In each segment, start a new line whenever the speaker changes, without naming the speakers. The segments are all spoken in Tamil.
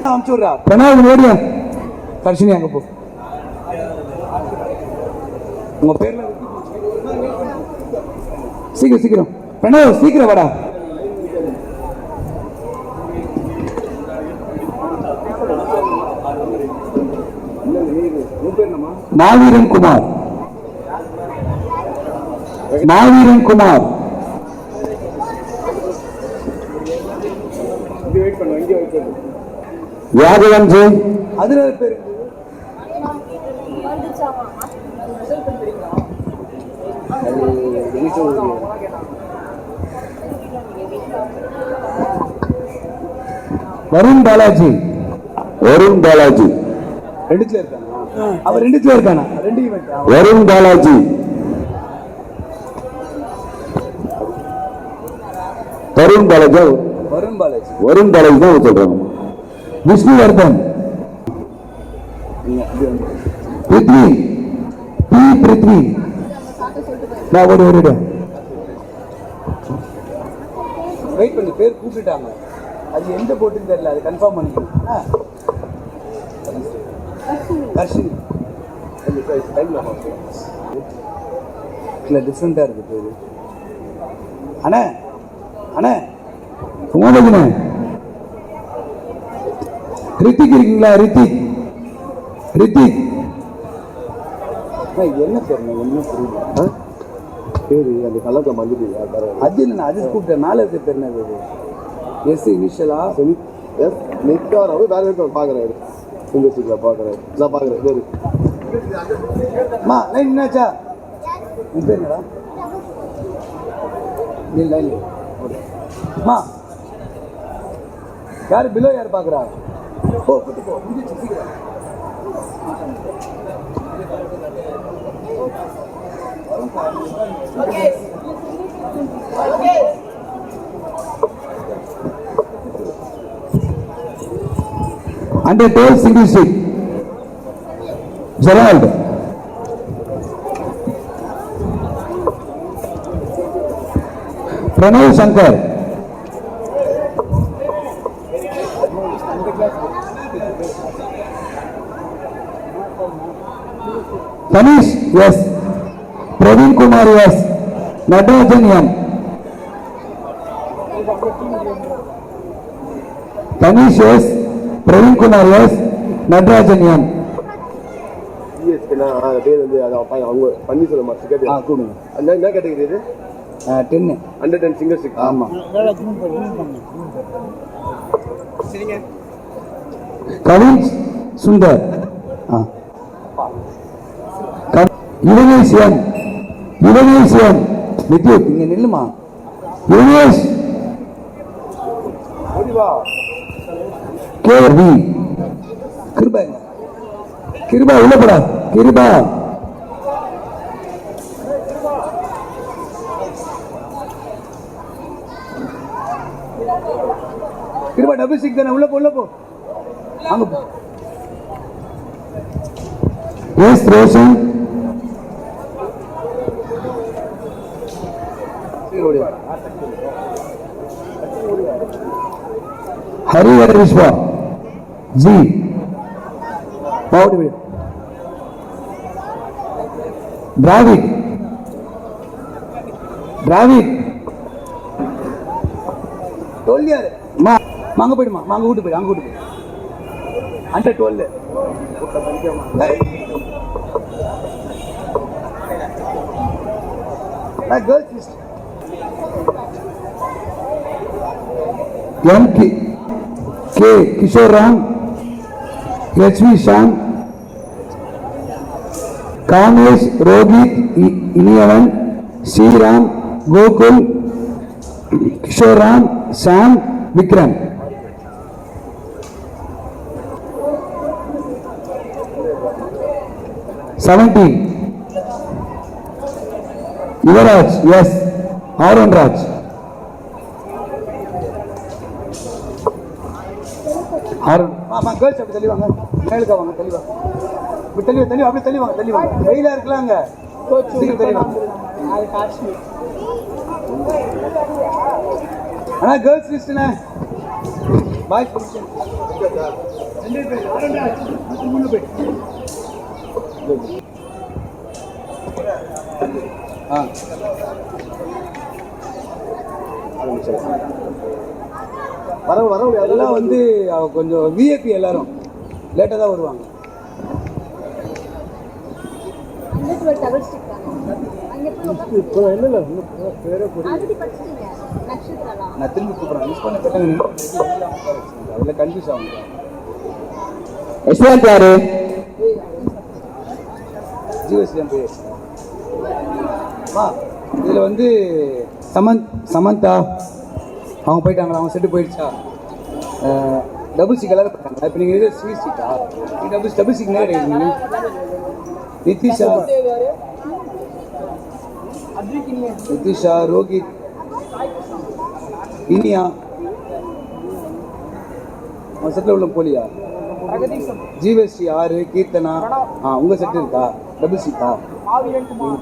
அனுப்பிச்சுடுறா. பிரணாய் ஓடியா தர்ஷினி அங்க போ. உங்க பேர்ல சீக்கிரம் சீக்கிரம் பிரணாய் சீக்கிரம் வாடா. மாவீரன் குமார், மாவீரன் குமார். யாதவன் ஜெய். அதுல பேரு வருண் பாலாஜி. வருண் பாலாஜி ரெண்டுல இருக்காங்க. அவர் ரெண்டுல இருக்கானா? ரெண்டு ஈவென்ட். வருண் பாலாஜி. வருண் பாலாஜி. வருண் பாலாஜி. வருண் பாலாஜி தான் சொல்றாங்க. விஷ்ணுவர்தன். பிருத்வி. பி பிருத்வி. நான் ஒரு வெயிட் பண்ணி பேர் கூப்பிட்டாங்க. அது எந்த போட்டுன்னு தெரியல. அது கன்ஃபார்ம் பண்ணிக்கணும். தர்ஷினி இல்லை டிஃப்ரெண்டாக இருக்குது பேர். அண்ணே அண்ணே சும்மாண்ணே ரித்திக் இருக்கீங்களா? ரித்திக் ரித்திக் என்ன பேர்? என்ன புரியுது பேரு? அந்த கலரில் மஞ்சள் அது இல்லைண்ணா. அது கூப்பிட்டேன். மேலே இருக்க பேர் என்ன? எஸ் இனிஷியலா எஸ் நிக்கார். அவர் வேற இருக்கும் பார்க்குறாரு. உங்க சீக்கிரம் பார்க்குறாரு. நான் பார்க்குறேன் பேரு. மா லைன் என்னாச்சா? உன் பேர் என்னடா? நீ லைன் மா யார் பிலோ யார் பார்க்குறா? போ கூட்டு போ. சீக்கிரம் under 12 single stick Gerald. Pranav Shankar. Tanish yes. Praveen Kumar yes. Natarajan M. Tanish yes. Praveen Kumar yes. Natarajan M. Yes, நான் பேர் வந்து அவங்க பண்ணி சொல்ல மாட்டேன். கேட்டு கூடுங்க. என்ன கேட்டகரி இது? 10 under 10 single stick. ஆமா. சரிங்க. கவின் சுந்தர். யுவனேஷ் யுவனேஷ் நித்யுத் இங்க நில்லுமா. யுவனேஷ் ஓடிவா. கேவி கிருபா கிருபா உள்ள போடா. கிருபா கிருபா டபுள் சிக்ஸ் தானே. உள்ள போ உள்ள போ. அங்க போ. எஸ் ரோஷன். हरिहर विश्वा जी द्राविड द्राविड टोलियार मांग போய்டுமா. மாங்க கூட்டி போய் அங்க கூட்டி போய் அந்த 12 ना गर्ल्स एम के किशोर राम, एचवी श्याम, कामेश, रोहित, इनियवन, श्रीराम, गोकुल, किशोर राम, श्याम, विक्रम. युवराज यस. आरोन राज. கேர்ள்ஸ் அப்படி தள்ளி வாங்க. மேலுக்கு வாங்க. தள்ளி வாங்க. இப்படி தள்ளி தள்ளி அப்படியே தள்ளி வாங்க. தள்ளி வாங்க. வெயிலா இருக்கலாங்க. சீக்கிரம் தள்ளி வாங்க. ஆனா கேர்ள்ஸ் லிஸ்ட்ண்ணே பாய். வர அதெல்லாம் வந்து கொஞ்சம் விஐபி எல்லாரும் லேட்டாக தான் வருவாங்க. இப்போ இல்லை நான் திரும்பி கூப்பிட்றேன். மிஸ் பண்ண அதில் கன்ஃபியூஸ் ஆகும்.
யஷ்வந்த் யாரு?
ஜிஎஸ்டிஎம் போய் இதில் வந்து சமந்தா அவங்க போயிட்டாங்களா? அவங்க செட்டு போயிடுச்சா? டபுள் சீக் எல்லாரும் போயிட்டாங்களா? இப்போ நீங்கள் எது ஸ்வீட் சீட்டா? டபுள் சீக் நேரம் இருக்கீங்க. நிதிஷா, ரோஹித், இனியா அவன் செட்டில் உள்ள போலியா? ஜிஎஸ்டி 6 கீர்த்தனா. உங்கள் செட்டு இருக்கா? டபுள் சீட்டா?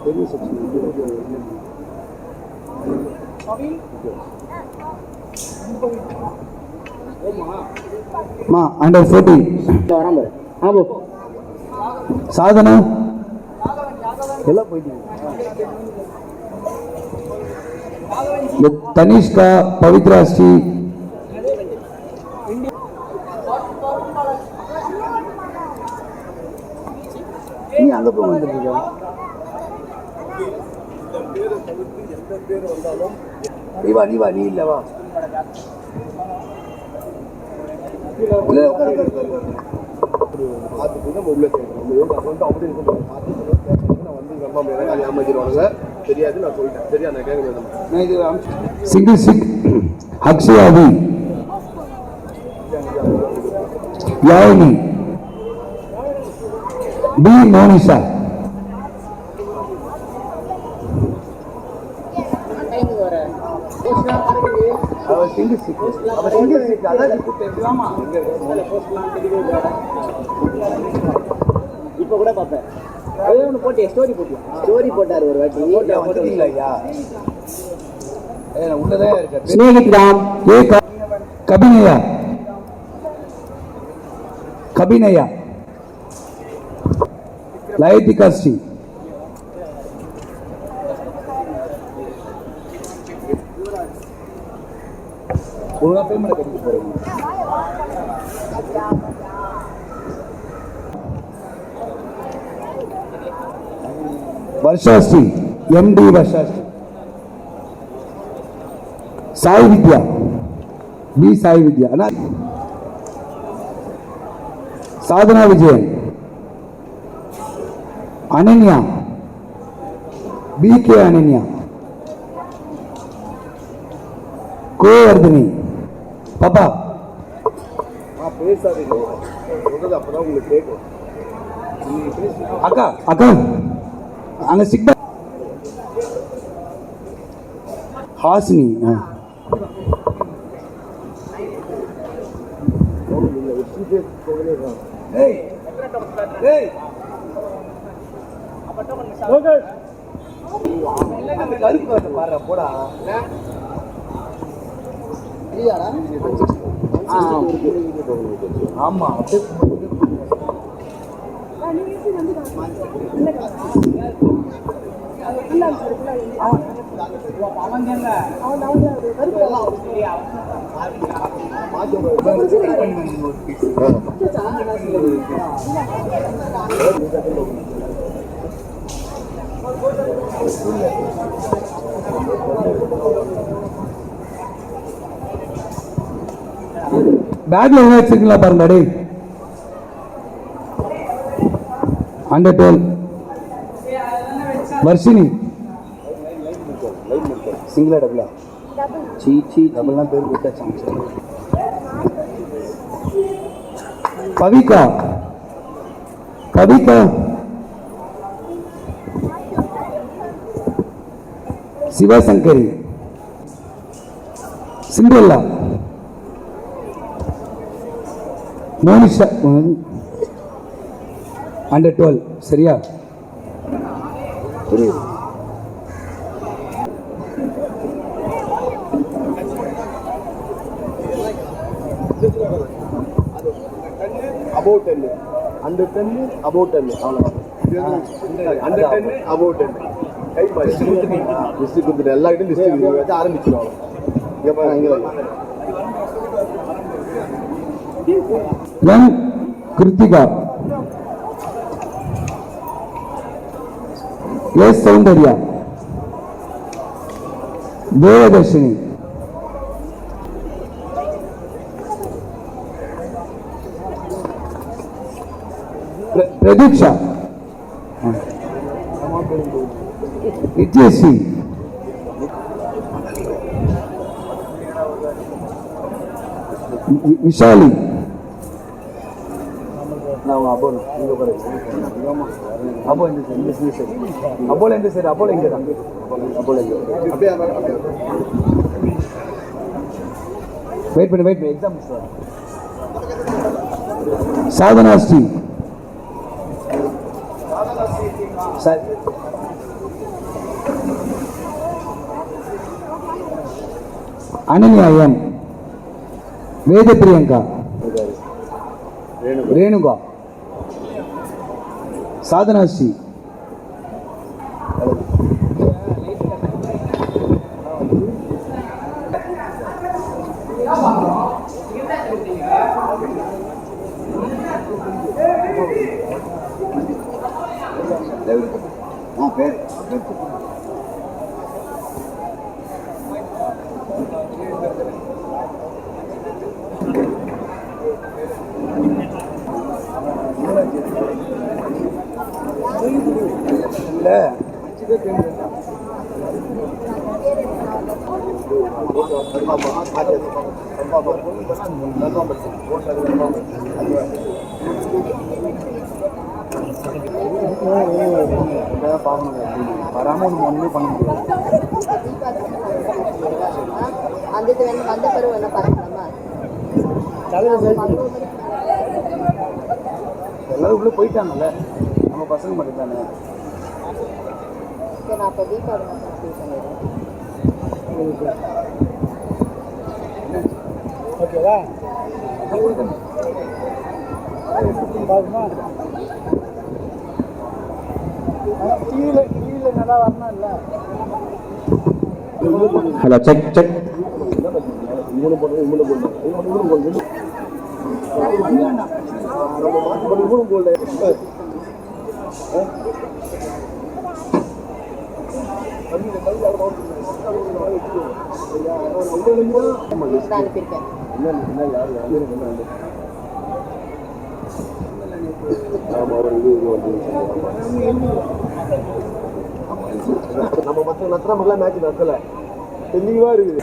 பெரிய செக்ஷன் அண்டர் 14 சாதனா எல்லாம் போயிட்டீங்க. தனிஷ்கா, பவித்ரா ஸ்ரீ, நீ அங்க போய் வந்துருக்க. நீ வா நீ இல்ல வா. தெரியாது நான் சொல்லிட்டேன். சரியா நான் கேட்க சிங்கிள் சிக் அக்ஷயாவி Yazhini B Monisha single chick அதான் இப்போ கூட பார்ப்பேன். அதே ஒன்று போட்டியா? ஸ்டோரி போட்டார் ஒரு வாட்டி. வந்துட்டீங்களா ஐயா? உள்ளதான் இருக்கு. ஸ்னேகித் ராம் ஏ கபினயா லயதிகா ஸ்ரீ ஒழுங்கா பேமெண்ட் கட்டிட்டு போறீங்க. वर्षाश्री एमडी वर्षाश्री साई विद्या बी साई विद्या साधना विजयन अनन्या बी के अनन्या கோவர்தனி பாப்பா பேசாதீங்க. அப்பதான் உங்களுக்கு கேட்கும். அக்கா அக்கா அங்க சிக்பா ஹாசினி போடா. ஆமா பேக்ல என்ன வச்சிருக்கீங்களா பாருங்க. டே அண்டர் 12 வர்ஷினி சிங்கிளா டபுளா? சீச்சி டபுள்லாம் பேர் கொடுத்தா சான்ஸ். பவிகா சிவசங்கரி சிண்டெல்லா மோனிஷா அண்டர் 12 சரியா? புரியுது. above 10 under 10 above 10 அவ்வளவுதான் under 10 above 10 கை பாரு லிஸ்ட் கொடுத்துட்டு எல்லா கிட்ட லிஸ்ட் வச்சு ஆரம்பிச்சிருவாங்க இங்க பாருங்க இங்க
रन कृतिका एस सौंदर्या देवदर्शिनी प्रदीक्षा नित्यश्री विशाली
ನಾವು ಅಬೋಲ್ ಇங்க ಬರ ಅಬೋಲ್ ಇಂದ ಸೈಡ್ ಅಬೋಲ್ ಇಂದ ಸೈಡ್ ಅಬೋಲ್ ಇಂದ ಅಬೋಲ್ ಇಂದ அப்படியே வெயிட் எக்ஸாம்
साधना श्री
சார்
अनन्या एम वेद प्रियंका रेणुका साधना श्री
வராமல் ஒன்றுமே பண்ண முடியாது
அந்த வந்த பருவம் என்ன பார்க்கலாமா
எல்லாரும் உள்ள போயிட்டாங்கல்ல நம்ம பசங்க மட்டும் தானே
நான் இப்போ தீபாவளி மட்டும் ஃபீல் பண்ணிடுறேன்
ஓகேவா பாருமா டிவியில் நல்லா வரணும் இல்லை
हेलो चेक चेक
இவனு போடுறது இவனு போடணும் இவனு போடுறது இவனு போடல
அனுப்பியிருக்கேன்
நம்ம மற்ற நத்திரமெல்லாம் மேட்ச் நடக்கல தெளிவா இருக்குது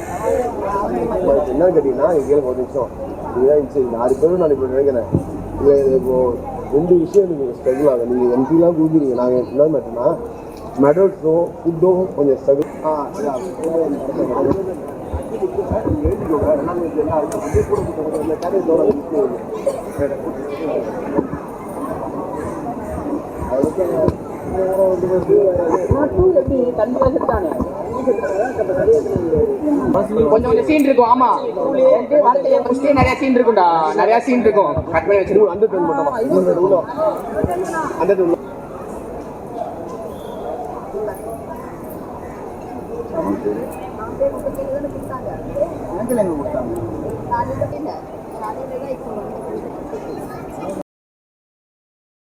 என்னன்னு கேட்டீங்கன்னா கேளுங்க ஒரு நிமிஷம் இதுதான் சரி 6 பேரும் நான் இப்போ நினைக்கிறேன் இது இப்போ 2 விஷயம் நீங்கள் ஸ்ட்ரகிள் ஆகும் நீங்கள் எம்பிலாம் கொடுக்குறீங்க நாங்கள் என்ன மேட்டர்னா மெடல்ஸும் ஃபுட்டும் கொஞ்சம் ஸ்ட்ரகிள்
கொஞ்சம் சீன் இருக்கும். ஆமா நிறைய சீன் இருக்கும்டா, நிறைய சீன் இருக்கும். கட் பண்ணி வச்சிருக்கோம்.
அந்த டைம் மட்டும் அந்த டைம்
கொடுத்தாங்க